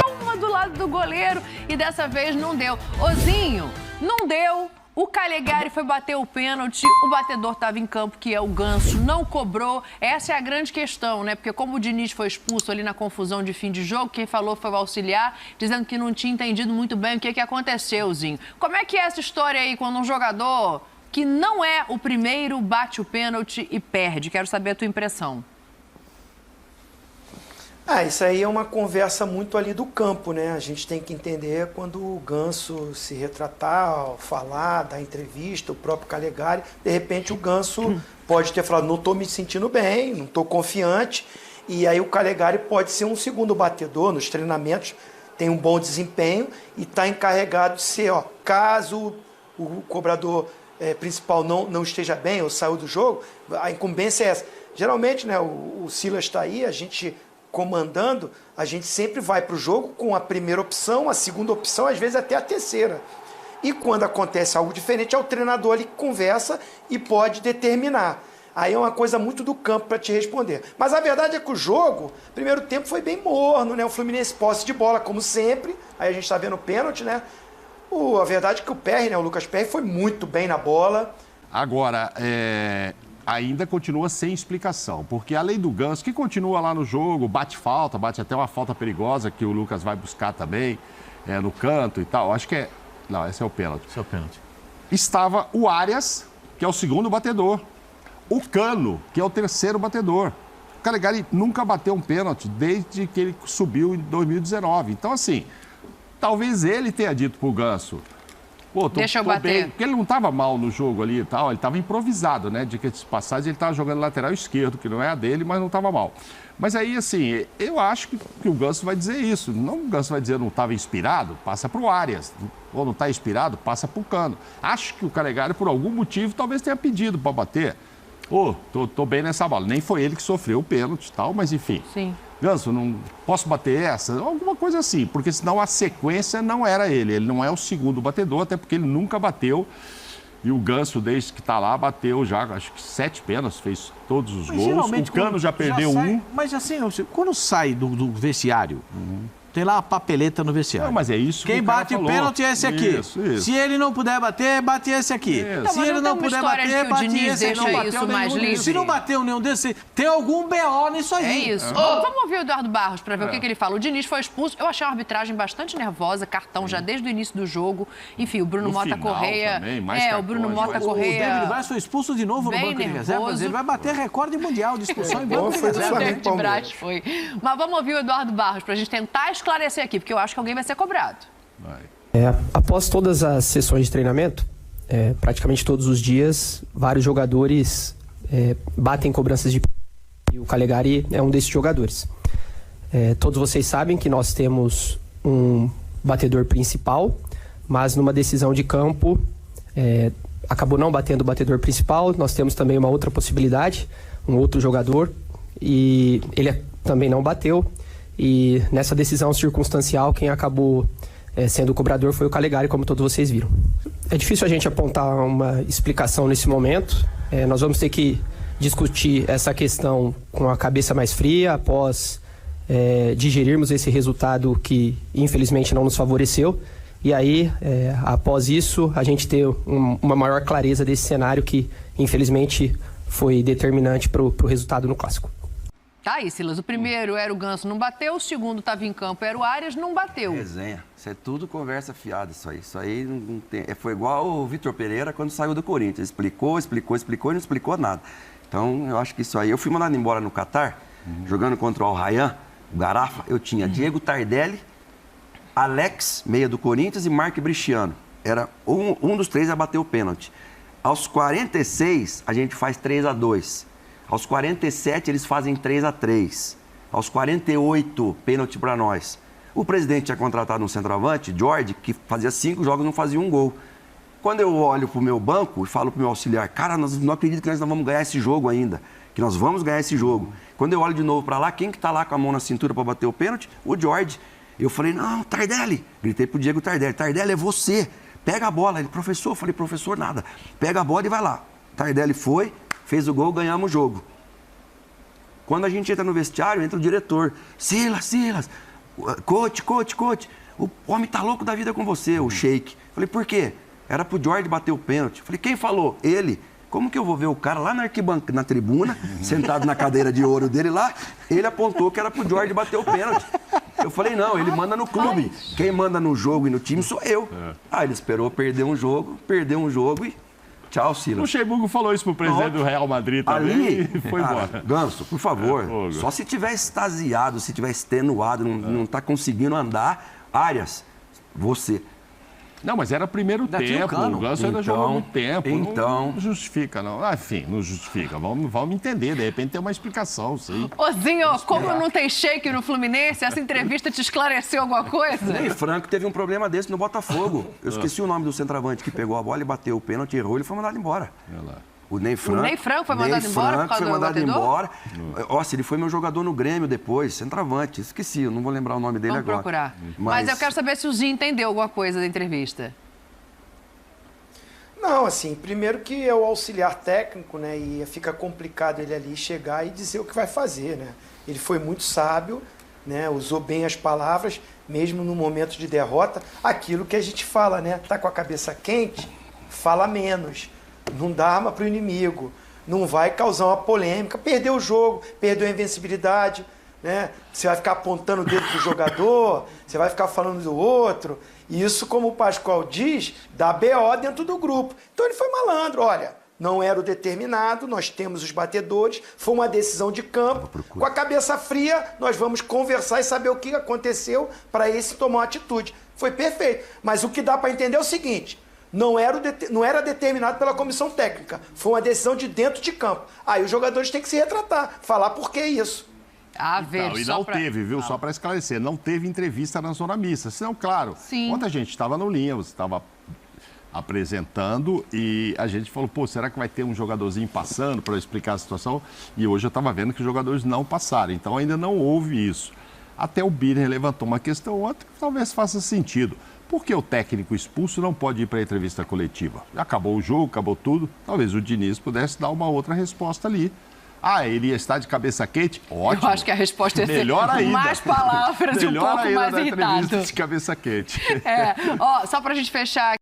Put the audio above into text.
Uma do lado do goleiro e dessa vez não deu. Ozinho, não deu. O Calegari foi bater o pênalti, o batedor estava em campo, que é o Ganso, não cobrou. Essa é a grande questão, né? Porque como o Diniz foi expulso ali na confusão de fim de jogo, quem falou foi o auxiliar, dizendo que não tinha entendido muito bem o que aconteceu, Zinho. Como é que é essa história aí, quando um jogador que não é o primeiro bate o pênalti e perde? Quero saber a tua impressão. Isso aí é uma conversa muito ali do campo, né? A gente tem que entender quando o Ganso se retratar, falar, dar entrevista, o próprio Calegari, de repente o Ganso pode ter falado, não estou me sentindo bem, não estou confiante, e aí o Calegari pode ser um segundo batedor nos treinamentos, tem um bom desempenho e está encarregado de ser, caso o cobrador principal não esteja bem ou saiu do jogo, a incumbência é essa. Geralmente, né, o Silas está aí, a gente comandando, a gente sempre vai para o jogo com a primeira opção, a segunda opção, às vezes até a terceira. E quando acontece algo diferente, é o treinador ali que conversa e pode determinar. Aí é uma coisa muito do campo para te responder. Mas a verdade é que o jogo, primeiro tempo foi bem morno, né? O Fluminense posse de bola, como sempre. Aí a gente está vendo o pênalti, né? A verdade é que o Perry, né? O Lucas Perry foi muito bem na bola. Agora, ainda continua sem explicação, porque a lei do Ganso, que continua lá no jogo, bate falta, bate até uma falta perigosa que o Lucas vai buscar também, no canto e tal. Acho que é... Não, esse é o pênalti. Esse é o pênalti. Estava o Arias, que é o segundo batedor. O Cano, que é o terceiro batedor. O Calegari nunca bateu um pênalti desde que ele subiu em 2019. Então, assim, talvez ele tenha dito pro Ganso... Deixa eu bater. Bem, porque ele não estava mal no jogo ali e tal, ele estava improvisado, né? De que de passagem ele estava jogando lateral esquerdo, que não é a dele, mas não estava mal. Mas aí, assim, eu acho que o Ganso vai dizer isso. Não, o Ganso vai dizer não estava inspirado, passa para o Arias. Ou não está inspirado, passa para o Cano. Acho que o Calegari, por algum motivo, talvez tenha pedido para bater. Tô bem nessa bola. Nem foi ele que sofreu o pênalti e tal, mas enfim. Sim. Ganso, não posso bater essa? Alguma coisa assim, porque senão a sequência não era ele. Ele não é o segundo batedor, até porque ele nunca bateu. E o Ganso, desde que está lá, bateu já, acho que 7 pênaltis, fez todos os gols. O Cano já perdeu um. Mas assim, quando sai do vestiário, tem lá a papeleta no vestiário. Não, mas é isso que quem bate o pênalti é esse aqui. Isso. Se ele não puder bater, bate esse aqui. Então, se ele não puder bater, bate esse aqui. Não bateu mais livre. Se não bateu nenhum desses, tem algum BO nisso aí. É isso. Vamos ouvir o Eduardo Barros para ver o que ele fala. O Diniz foi expulso. Eu achei uma arbitragem bastante nervosa, cartão já desde o início do jogo. Enfim, o Bruno Mota Correia. O Bruno Mota Correia. O David Braz foi expulso de novo no banco de reservas. Ele vai bater recorde mundial de expulsão em banco de reservas. O Braz foi. Mas vamos ouvir o Eduardo Barros para a gente tentar esclarecer aqui, porque eu acho que alguém vai ser cobrado. Após todas as sessões de treinamento, praticamente todos os dias, vários jogadores batem cobranças de pênalti e o Calegari é um desses jogadores. Todos vocês sabem que nós temos um batedor principal, mas numa decisão de campo acabou não batendo o batedor principal. Nós temos também uma outra possibilidade, um outro jogador, e ele também não bateu. E nessa decisão circunstancial, quem acabou sendo o cobrador foi o Calegari, como todos vocês viram. É difícil a gente apontar uma explicação nesse momento. Nós vamos ter que discutir essa questão com a cabeça mais fria após digerirmos esse resultado que infelizmente não nos favoreceu. E aí, após isso, a gente ter uma maior clareza desse cenário que infelizmente foi determinante para o resultado no Clássico. Tá aí, Silas. O primeiro era o Ganso, não bateu. O segundo estava em campo, era o Arias, não bateu. Resenha. Isso é tudo conversa fiada, isso aí. Isso aí não tem... Foi igual o Vitor Pereira quando saiu do Corinthians. Explicou e não explicou nada. Então, eu acho que isso aí... Eu fui mandado embora no Catar, jogando contra o Al-Rayyan, o Garafa. Eu tinha Diego Tardelli, Alex, meia do Corinthians, e Mark Briciano. Era um dos três a bater o pênalti. Aos 46, a gente faz 3-2. Aos 47, eles fazem 3-3. Aos 48, pênalti para nós. O presidente tinha contratado um centroavante, Jorge, que fazia 5 jogos e não fazia um gol. Quando eu olho para o meu banco e falo para o meu auxiliar, cara, nós não acredito que nós não vamos ganhar esse jogo ainda, que nós vamos ganhar esse jogo. Quando eu olho de novo para lá, quem que está lá com a mão na cintura para bater o pênalti? O Jorge. Eu falei, não, Tardelli. Gritei pro Diego Tardelli, Tardelli, é você. Pega a bola. Ele, professor, eu falei, professor, nada. Pega a bola e vai lá. Tardelli foi, fez o gol, ganhamos o jogo. Quando a gente entra no vestiário, entra o diretor. Silas, coach, o homem tá louco da vida com você, o Sheik. Falei, por quê? Era pro Jorge bater o pênalti. Falei, quem falou? Ele. Como que eu vou ver o cara lá na tribuna, sentado na cadeira de ouro dele lá, ele apontou que era pro Jorge bater o pênalti. Eu falei, não, ele manda no clube. Quem manda no jogo e no time sou eu. Ah, ele esperou perder um jogo e tchau, Silas. O Luxemburgo falou isso pro presidente do Real Madrid também ali, e foi embora. Ganso, por favor, só se tiver extasiado, se tiver extenuado, não tá conseguindo andar, Arias, você... Não, mas era primeiro tempo, o Ganso ainda jogou muito tempo. Então... Não justifica, não. Ah, enfim, não justifica. Vamos entender, de repente tem uma explicação, sim. Zinho, como não tem Sheik no Fluminense, essa entrevista te esclareceu alguma coisa? Nem Franco teve um problema desse no Botafogo. Eu esqueci o nome do centroavante que pegou a bola e bateu o pênalti, errou, ele foi mandado embora. O Ney Franco foi mandado embora por causa do batedor? Nossa, ele foi meu jogador no Grêmio depois, centroavante. Esqueci, eu não vou lembrar o nome dele agora. Vamos procurar. Mas eu quero saber se o Zinho entendeu alguma coisa da entrevista. Não, assim, primeiro que é o auxiliar técnico, né? E fica complicado ele ali chegar e dizer o que vai fazer, né? Ele foi muito sábio, né? Usou bem as palavras, mesmo no momento de derrota. Aquilo que a gente fala, né? Tá com a cabeça quente, fala menos. Não dá arma para o inimigo, não vai causar uma polêmica, perdeu o jogo, perdeu a invencibilidade, né? Você vai ficar apontando o dedo pro jogador, você vai ficar falando do outro, e isso, como o Pascoal diz, dá BO dentro do grupo. Então ele foi malandro, olha, não era o determinado, nós temos os batedores, foi uma decisão de campo, com a cabeça fria, nós vamos conversar e saber o que aconteceu para esse tomar uma atitude. Foi perfeito, mas o que dá para entender é o seguinte... Não era determinado pela comissão técnica. Foi uma decisão de dentro de campo. Aí os jogadores têm que se retratar, falar por que isso. E não teve, viu? Só para esclarecer, não teve entrevista na zona mista. Senão, claro, ontem a gente estava no linha, você estava apresentando e a gente falou, pô, será que vai ter um jogadorzinho passando para explicar a situação? E hoje eu estava vendo que os jogadores não passaram, então ainda não houve isso. Até o Birner levantou uma questão ontem que talvez faça sentido. Por que o técnico expulso não pode ir para a entrevista coletiva? Acabou o jogo, acabou tudo. Talvez o Diniz pudesse dar uma outra resposta ali. Ah, ele ia estar de cabeça quente? Ótimo. Eu acho que a resposta é melhor ainda. Mais palavras e um pouco mais irritado. Entrevista de cabeça quente. Só para a gente fechar